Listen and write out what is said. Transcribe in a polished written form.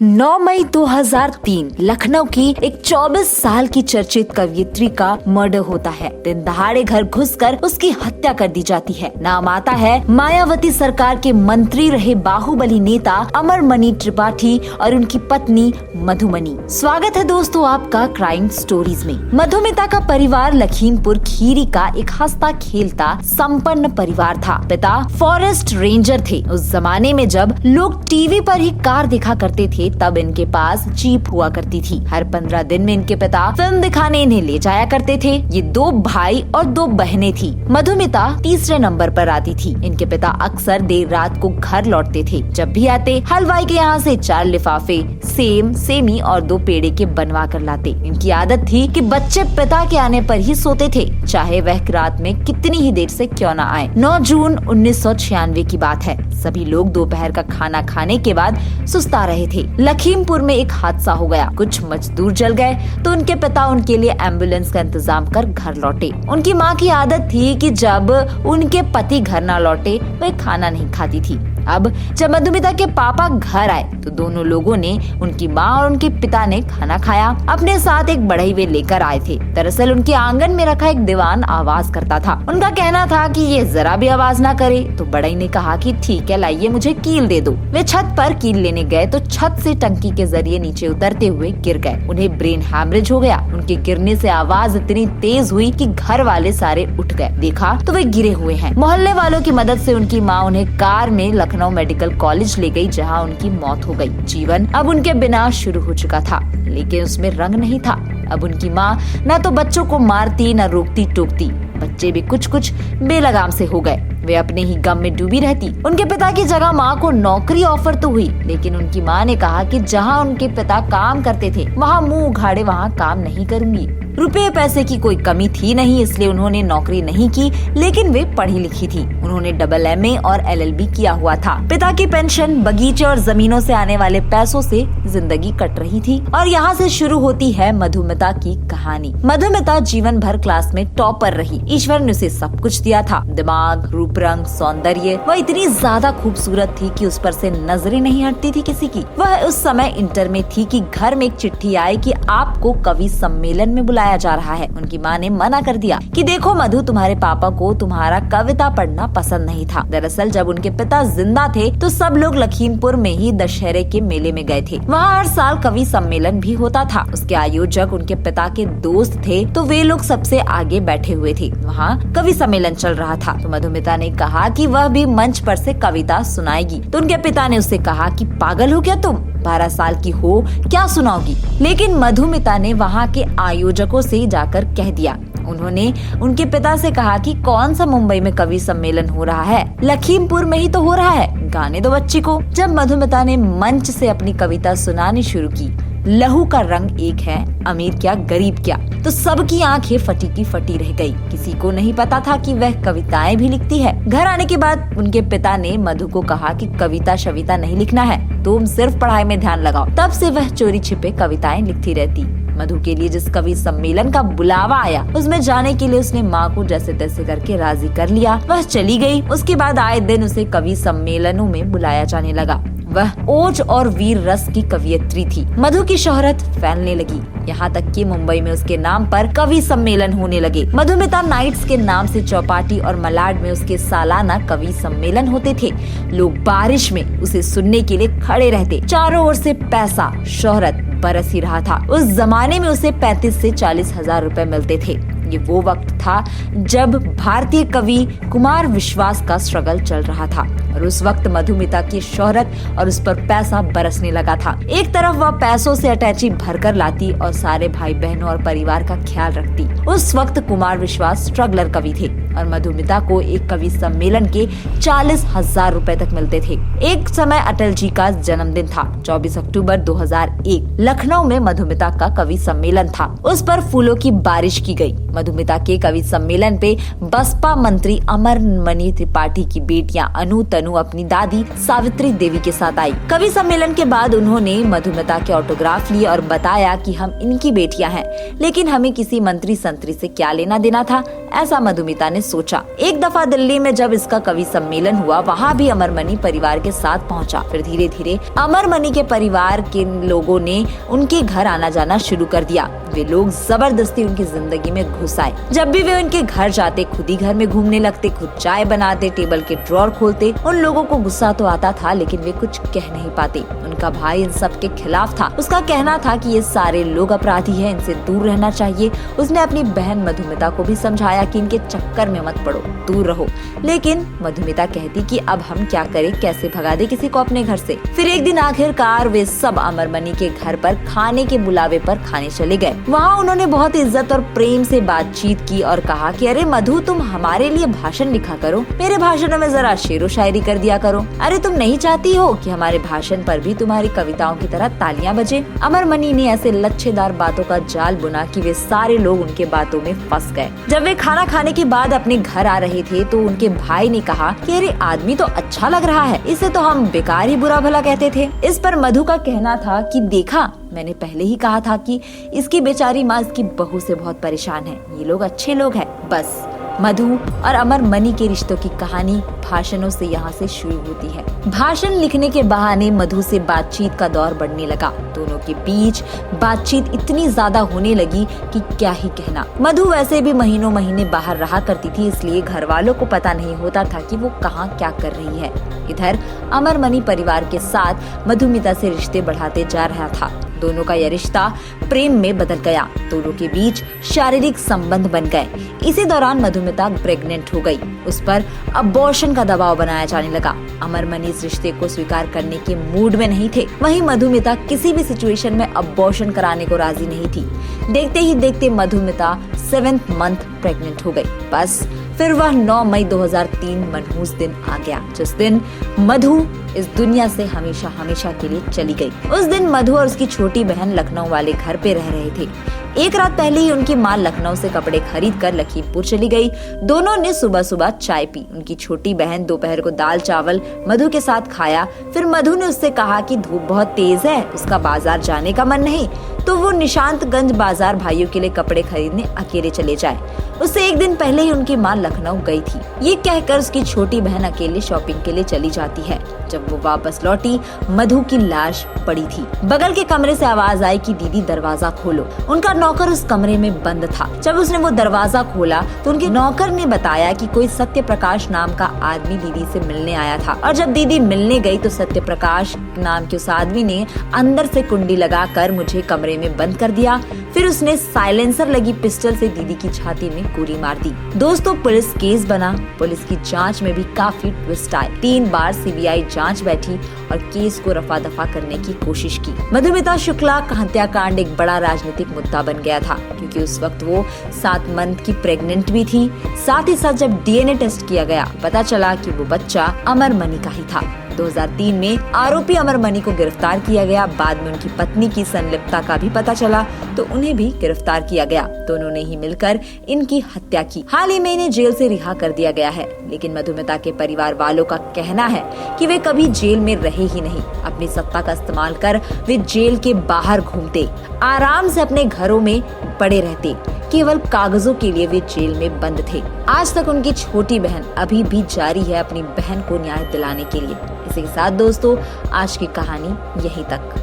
9 मई 2003 लखनऊ की एक 24 साल की चर्चित कवयित्री का मर्डर होता है। दिन दहाड़े घर घुसकर उसकी हत्या कर दी जाती है। नाम आता है मायावती सरकार के मंत्री रहे बाहुबली नेता अमरमणि त्रिपाठी और उनकी पत्नी मधुमणि। स्वागत है दोस्तों आपका क्राइम स्टोरीज में। मधुमिता का परिवार लखीमपुर खीरी का एक हंसता खेलता संपन्न परिवार था। पिता फॉरेस्ट रेंजर थे। उस जमाने में जब लोग टीवी पर ही कार देखा करते थे तब इनके पास जीप हुआ करती थी। हर 15 दिन में इनके पिता फिल्म दिखाने इन्हें ले जाया करते थे। ये 2 भाई और 2 बहनें थी। मधुमिता तीसरे नंबर पर आती थी। इनके पिता अक्सर देर रात को घर लौटते थे। जब भी आते हलवाई के यहाँ से 4 लिफाफे सेम, सेमी और 2 पेड़े के बनवा कर लाते। इनकी आदत थी कि बच्चे पिता के आने पर ही सोते थे, चाहे वह रात में कितनी ही देर से क्यों न आए। 9 जून 1996 की बात है। सभी लोग दोपहर का खाना खाने के बाद सुस्ता रहे थे। लखीमपुर में एक हादसा हो गया। कुछ मजदूर जल गए तो उनके पिता उनके लिए एम्बुलेंस का इंतजाम कर घर लौटे। उनकी माँ की आदत थी कि जब उनके पति घर न लौटे वह खाना नहीं खाती थी। अब जब मधुमिता के पापा घर आए तो दोनों लोगों ने, उनकी माँ और उनके पिता ने खाना खाया। अपने साथ एक बढ़ई वे लेकर आए थे। दरअसल उनके आंगन में रखा एक दीवान आवाज करता था। उनका कहना था कि ये जरा भी आवाज ना करे। तो बढ़ई ने कहा कि ठीक है, लाइए मुझे कील दे दो। वे छत पर कील लेने गए तो छत से टंकी के जरिए नीचे उतरते हुए गिर गए। उन्हें ब्रेन हैमरेज हो गया। उनके गिरने से आवाज इतनी तेज हुई कि घर वाले सारे उठ गए। देखा तो वे गिरे हुए हैं। मोहल्ले वालों की मदद से उनकी माँ उन्हें कार में लखनऊ मेडिकल कॉलेज ले गई, जहां उनकी मौत हो गई। जीवन अब उनके बिना शुरू हो चुका था, लेकिन उसमें रंग नहीं था। अब उनकी माँ न तो बच्चों को मारती न रोकती टोकती। बच्चे भी कुछ बेलगाम से हो गए। वे अपने ही गम में डूबी रहती। उनके पिता की जगह माँ को नौकरी ऑफर तो हुई, लेकिन उनकी माँ ने कहा कि जहाँ उनके पिता काम करते थे वहाँ मुंह उघाड़े वहाँ काम नहीं करूंगी। रुपए पैसे की कोई कमी थी नहीं, इसलिए उन्होंने नौकरी नहीं की, लेकिन वे पढ़ी लिखी थी। उन्होंने MA और LLB किया हुआ था। पिता की पेंशन, बगीचे और जमीनों से आने वाले पैसों से जिंदगी कट रही थी। और यहाँ से शुरू होती है मधुमिता की कहानी। मधुमिता जीवन भर क्लास में टॉपर रही। ईश्वर ने उसे सब कुछ दिया था, दिमाग, रूप रंग, सौंदर्य। वह इतनी ज्यादा खूबसूरत थी कि उस पर से नजरें नहीं हटती थी किसी की। वह उस समय इंटर में थी कि घर में एक चिट्ठी आई कि आपको कवि सम्मेलन में बुलाया जा रहा है। उनकी माँ ने मना कर दिया कि देखो मधु, तुम्हारे पापा को तुम्हारा कविता पढ़ना पसंद नहीं था। दरअसल जब उनके पिता जिंदा थे तो सब लोग लखीमपुर में ही दशहरे के मेले में गए थे। वहाँ हर साल कवि सम्मेलन भी होता था। उसके आयोजक उनके पिता के दोस्त थे, तो वे लोग सबसे आगे बैठे हुए थे। वहाँ कवि सम्मेलन चल रहा था तो मधुमिता ने कहा कि वह भी मंच पर से कविता सुनाएगी। तो उनके पिता ने उससे कहा कि पागल हो क्या तुम, 12 साल की हो, क्या सुनाओगी। लेकिन मधुमिता ने वहाँ के आयोजकों से जाकर कह दिया। उन्होंने उनके पिता से कहा कि कौन सा मुंबई में कवि सम्मेलन हो रहा है, लखीमपुर में ही तो हो रहा है, गाने दो बच्ची को। जब मधुमिता ने मंच से अपनी कविता सुनानी शुरू की, लहू का रंग एक है, अमीर क्या गरीब क्या, तो सबकी आंखें फटी की फटी रह गई। किसी को नहीं पता था कि वह कविताएं भी लिखती है। घर आने के बाद उनके पिता ने मधु को कहा कि कविता शविता नहीं लिखना है, तुम सिर्फ पढ़ाई में ध्यान लगाओ। तब से वह चोरी छिपे कविताएं लिखती रहती। मधु के लिए जिस कवि सम्मेलन का बुलावा आया उसमें जाने के लिए उसने माँ को जैसे तैसे करके राजी कर लिया। वह चली गई। उसके बाद आए दिन उसे कवि सम्मेलनों में बुलाया जाने लगा। वह ओज और वीर रस की कवियत्री थी। मधु की शोहरत फैलने लगी, यहाँ तक कि मुंबई में उसके नाम पर कवि सम्मेलन होने लगे। मधुमिता नाइट्स के नाम से चौपाटी और मलाड में उसके सालाना कवि सम्मेलन होते थे। लोग बारिश में उसे सुनने के लिए खड़े रहते। चारों ओर से पैसा, शोहरत बरस ही रहा था। उस जमाने में उसे 35 से 40 हजार रुपए मिलते थे। ये वो वक्त था जब भारतीय कवि कुमार विश्वास का स्ट्रगल चल रहा था और उस वक्त मधुमिता की शोहरत और उस पर पैसा बरसने लगा था। एक तरफ वह पैसों से अटैची भरकर लाती और सारे भाई बहनों और परिवार का ख्याल रखती। उस वक्त कुमार विश्वास स्ट्रगलर कवि थे और मधुमिता को एक कवि सम्मेलन के 40,000 रुपए तक मिलते थे। एक समय अटल जी का जन्मदिन था। 24 अक्टूबर 2001 लखनऊ में मधुमिता का कवि सम्मेलन था। उस पर फूलों की बारिश की गई। मधुमिता के कवि सम्मेलन पे बसपा मंत्री अमरमणि त्रिपाठी की बेटियां अनु, तनु तनु अपनी दादी सावित्री देवी के साथ आई। कवि सम्मेलन के बाद उन्होंने मधुमिता के ऑटोग्राफ लिए और बताया कि हम इनकी बेटियां हैं, लेकिन हमें किसी मंत्री संतरी से क्या लेना देना था, ऐसा मधुमिता ने सोचा। एक दफा दिल्ली में जब इसका कवि सम्मेलन हुआ, वहाँ भी अमरमणि परिवार के साथ पहुँचा। फिर धीरे धीरे अमरमणि के परिवार के लोगों ने उनके घर आना जाना शुरू कर दिया। वे लोग जबरदस्ती उनकी जिंदगी में घुस आए। जब भी वे उनके घर जाते, खुद ही घर में घूमने लगते, खुद चाय बनाते, टेबल के ड्रॉर खोलते। उन लोगों को गुस्सा तो आता था, लेकिन वे कुछ कह नहीं पाते। उनका भाई इन सब के खिलाफ था। उसका कहना था कि ये सारे लोग अपराधी हैं, इनसे दूर रहना चाहिए। उसने अपनी बहन मधुमिता को भी समझाया कि इनके चक्कर में मत पड़ो, दूर रहो। लेकिन मधुमिता कहती कि अब हम क्या करें, कैसे भगा दे किसी को अपने घर से। फिर एक दिन आखिरकार वे सब अमरमणि के घर पर खाने के बुलावे पर खाने चले गए। वहाँ उन्होंने बहुत इज्जत और प्रेम से बातचीत की और कहा कि अरे मधु, तुम हमारे लिए भाषण लिखा करो, मेरे भाषणों में जरा शेरो शायरी कर दिया करो। अरे तुम नहीं चाहती हो कि हमारे भाषण पर भी तुम्हारी कविताओं की तरह तालियां बजे। अमरमणि ने ऐसे लच्छेदार बातों का जाल बुना कि वे सारे लोग उनके बातों में फंस गए। जब वे खाना खाने के बाद अपने घर आ रहे थे तो उनके भाई ने कहा कि अरे आदमी तो अच्छा लग रहा है, इसे तो हम बेकार ही बुरा भला कहते थे। इस पर मधु का कहना था कि देखा, मैंने पहले ही कहा था कि इसकी बेचारी माँ इसकी बहू से बहुत परेशान है। ये लोग अच्छे लोग हैं। बस मधु और अमरमणि के रिश्तों की कहानी भाषणों से यहाँ से शुरू होती है। भाषण लिखने के बहाने मधु से बातचीत का दौर बढ़ने लगा। दोनों के बीच बातचीत इतनी ज्यादा होने लगी कि क्या ही कहना। मधु वैसे भी महीनों महीने बाहर रहा करती थी, इसलिए घर वालों को पता नहीं होता था कि वो कहाँ क्या कर रही है। इधर अमरमणि परिवार के साथ मधुमिता से रिश्ते बढ़ाते जा रहा था। दोनों का यह रिश्ता प्रेम में बदल गया। दोनों के बीच शारीरिक संबंध बन गए। इसी दौरान मधुमिता प्रेग्नेंट हो गई। उस पर अबॉर्शन का दबाव बनाया जाने लगा। अमरमणि इस रिश्ते को स्वीकार करने के मूड में नहीं थे। वहीं मधुमिता किसी भी सिचुएशन में अबॉर्शन कराने को राजी नहीं थी। देखते ही देखते मधुमिता 7th मंथ प्रेग्नेंट हो गई। बस फिर वह 9 मई 2003 मनहूस दिन आ गया, जिस दिन मधु इस दुनिया से हमेशा हमेशा के लिए चली गई। उस दिन मधु और उसकी छोटी बहन लखनऊ वाले घर पे रह रहे थे। एक रात पहले ही उनकी माँ लखनऊ से कपड़े खरीद कर लखीमपुर चली गई। दोनों ने सुबह सुबह चाय पी। उनकी छोटी बहन दोपहर को दाल चावल मधु के साथ खाया। फिर मधु ने उससे कहा कि धूप बहुत तेज है, उसका बाजार जाने का मन नहीं, तो वो निशांतगंज बाजार भाइयों के लिए कपड़े खरीदने अकेले चले जाए। उससे एक दिन पहले ही उनकी माँ लखनऊ गई थी। ये कहकर उसकी छोटी बहन अकेले शॉपिंग के लिए चली जाती है। जब वो वापस लौटी, मधु की लाश पड़ी थी। बगल के कमरे से आवाज आई कि दीदी दरवाजा खोलो। उनका नौकर उस कमरे में बंद था। जब उसने वो दरवाजा खोला तो उनके नौकर ने बताया कि कोई सत्यप्रकाश नाम का आदमी दीदी से मिलने आया था, और जब दीदी मिलने गई तो सत्यप्रकाश नाम के उस आदमी ने अंदर से कुंडी लगाकर मुझे कमरे में बंद कर दिया। फिर उसने साइलेंसर लगी पिस्टल से दीदी की छाती में गोली मार दी। दोस्तों, पुलिस केस बना। पुलिस की जांच में भी काफी ट्विस्ट आए। 3 बार सीबीआई जांच बैठी और केस को रफा दफा करने की कोशिश की। मधुमिता शुक्ला का हत्याकांड एक बड़ा राजनीतिक मुद्दा बन गया था, क्योंकि उस वक्त वो 7 मंथ की प्रेग्नेंट भी थी। साथ ही साथ जब डीएनए टेस्ट किया गया, पता चला कि वो बच्चा अमरमणि का ही था। 2003 में आरोपी अमरमणि को गिरफ्तार किया गया। बाद में उनकी पत्नी की संलिप्तता का भी पता चला तो उन्हें भी गिरफ्तार किया गया। दोनों ने ही मिलकर इनकी हत्या की। हाल ही में इन्हें जेल से रिहा कर दिया गया है, लेकिन मधुमिता के परिवार वालों का कहना है कि वे कभी जेल में रहे ही नहीं। अपनी सत्ता का इस्तेमाल कर वे जेल के बाहर घूमते, आराम से अपने घरों में पड़े रहते। केवल कागजों के लिए वे जेल में बंद थे। आज तक उनकी छोटी बहन अभी भी जारी है अपनी बहन को न्याय दिलाने के लिए। इसी के साथ दोस्तों, आज की कहानी यहीं तक।